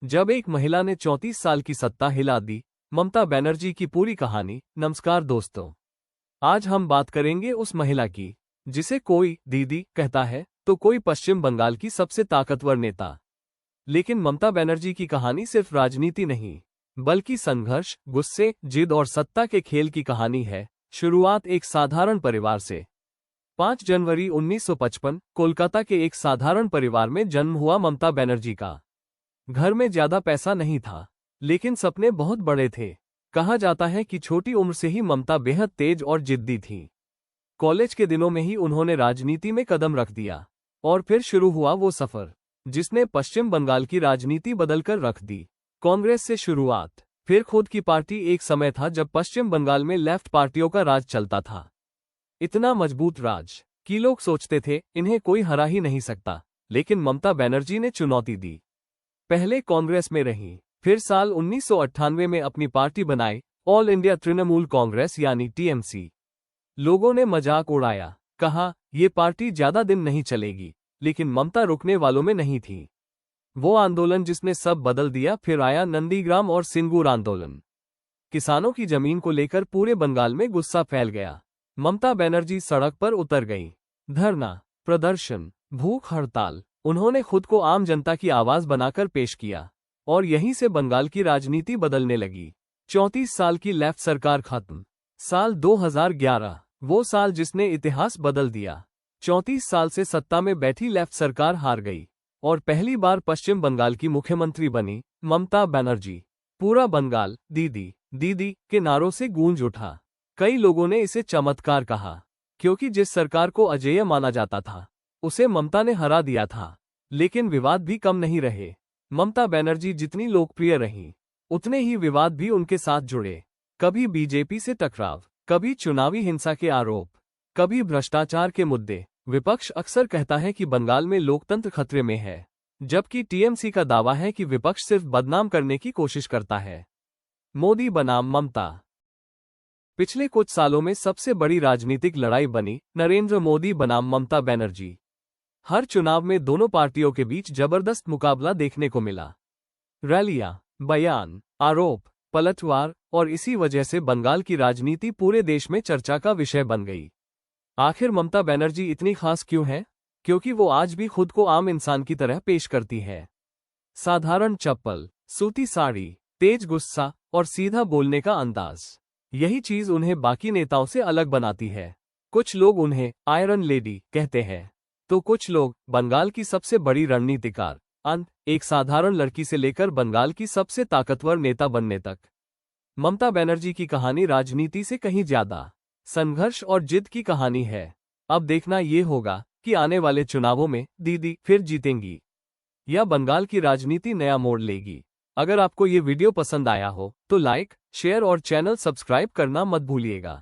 जब एक महिला ने 34 साल की सत्ता हिला दी, ममता बनर्जी की पूरी कहानी। नमस्कार दोस्तों, आज हम बात करेंगे उस महिला की जिसे कोई दीदी कहता है तो कोई पश्चिम बंगाल की सबसे ताकतवर नेता। लेकिन ममता बनर्जी की कहानी सिर्फ राजनीति नहीं, बल्कि संघर्ष, गुस्से, जिद और सत्ता के खेल की कहानी है। शुरुआत एक साधारण परिवार से। 5 जनवरी 1955 कोलकाता के एक साधारण परिवार में जन्म हुआ ममता बनर्जी का। घर में ज्यादा पैसा नहीं था, लेकिन सपने बहुत बड़े थे। कहा जाता है कि छोटी उम्र से ही ममता बेहद तेज और जिद्दी थी। कॉलेज के दिनों में ही उन्होंने राजनीति में कदम रख दिया और फिर शुरू हुआ वो सफर जिसने पश्चिम बंगाल की राजनीति बदलकर रख दी। कांग्रेस से शुरुआत, फिर खुद की पार्टी। एक समय था जब पश्चिम बंगाल में लेफ्ट पार्टियों का राज चलता था। इतना मजबूत राज कि लोग सोचते थे इन्हें कोई हरा ही नहीं सकता। लेकिन ममता बनर्जी ने चुनौती दी। पहले कांग्रेस में रहीं, फिर साल 1998 में अपनी पार्टी बनाई, ऑल इंडिया तृणमूल कांग्रेस यानी टीएमसी। लोगों ने मजाक उड़ाया, कहा ये पार्टी ज्यादा दिन नहीं चलेगी। लेकिन ममता रुकने वालों में नहीं थी। वो आंदोलन जिसने सब बदल दिया। फिर आया नंदीग्राम और सिंगूर आंदोलन। किसानों की जमीन को लेकर पूरे बंगाल में गुस्सा फैल गया। ममता बनर्जी सड़क पर उतर गईं। धरना, प्रदर्शन, भूख हड़ताल। उन्होंने खुद को आम जनता की आवाज बनाकर पेश किया और यहीं से बंगाल की राजनीति बदलने लगी। 34 साल की लेफ्ट सरकार खत्म। साल 2011, वो साल जिसने इतिहास बदल दिया। 34 साल से सत्ता में बैठी लेफ्ट सरकार हार गई और पहली बार पश्चिम बंगाल की मुख्यमंत्री बनी ममता बनर्जी। पूरा बंगाल दीदी दीदी के नारों से गूंज उठा। कई लोगों ने इसे चमत्कार कहा, क्योंकि जिस सरकार को अजेय माना जाता था उसे ममता ने हरा दिया था। लेकिन विवाद भी कम नहीं रहे। ममता बनर्जी जितनी लोकप्रिय रहीं, उतने ही विवाद भी उनके साथ जुड़े। कभी बीजेपी से टकराव, कभी चुनावी हिंसा के आरोप, कभी भ्रष्टाचार के मुद्दे। विपक्ष अक्सर कहता है कि बंगाल में लोकतंत्र खतरे में है, जबकि टीएमसी का दावा है कि विपक्ष सिर्फ बदनाम करने की कोशिश करता है। मोदी बनाम ममता। पिछले कुछ सालों में सबसे बड़ी राजनीतिक लड़ाई बनी नरेंद्र मोदी बनाम ममता बनर्जी। हर चुनाव में दोनों पार्टियों के बीच जबरदस्त मुकाबला देखने को मिला। रैलियां, बयान, आरोप, पलटवार, और इसी वजह से बंगाल की राजनीति पूरे देश में चर्चा का विषय बन गई। आखिर ममता बनर्जी इतनी खास क्यों है? क्योंकि वो आज भी खुद को आम इंसान की तरह पेश करती है। साधारण चप्पल, सूती साड़ी, तेज गुस्सा और सीधा बोलने का अंदाज, यही चीज उन्हें बाकी नेताओं से अलग बनाती है। कुछ लोग उन्हें आयरन लेडी कहते हैं, तो कुछ लोग बंगाल की सबसे बड़ी रणनीतिकार। अंत, एक साधारण लड़की से लेकर बंगाल की सबसे ताकतवर नेता बनने तक। ममता बनर्जी की कहानी राजनीति से कहीं ज्यादा संघर्ष और जिद की कहानी है। अब देखना ये होगा कि आने वाले चुनावों में दीदी फिर जीतेंगी या बंगाल की राजनीति नया मोड़ लेगी। अगर आपको ये वीडियो पसंद आया हो तो लाइक, शेयर और चैनल सब्सक्राइब करना मत भूलिएगा।